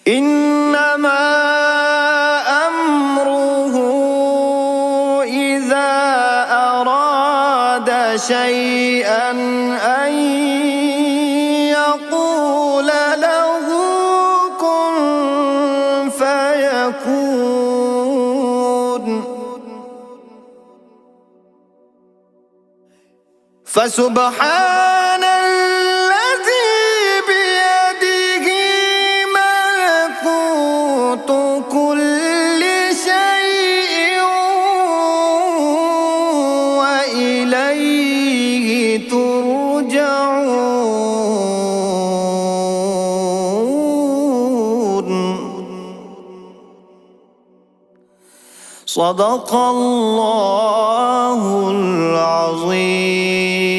إنما أمره إذا أراد شيئا أن يقول له كن فيكون. فسبحان الذي بيده ملكوت كل شيء وإليه ترجعون. صدق الله العظيم.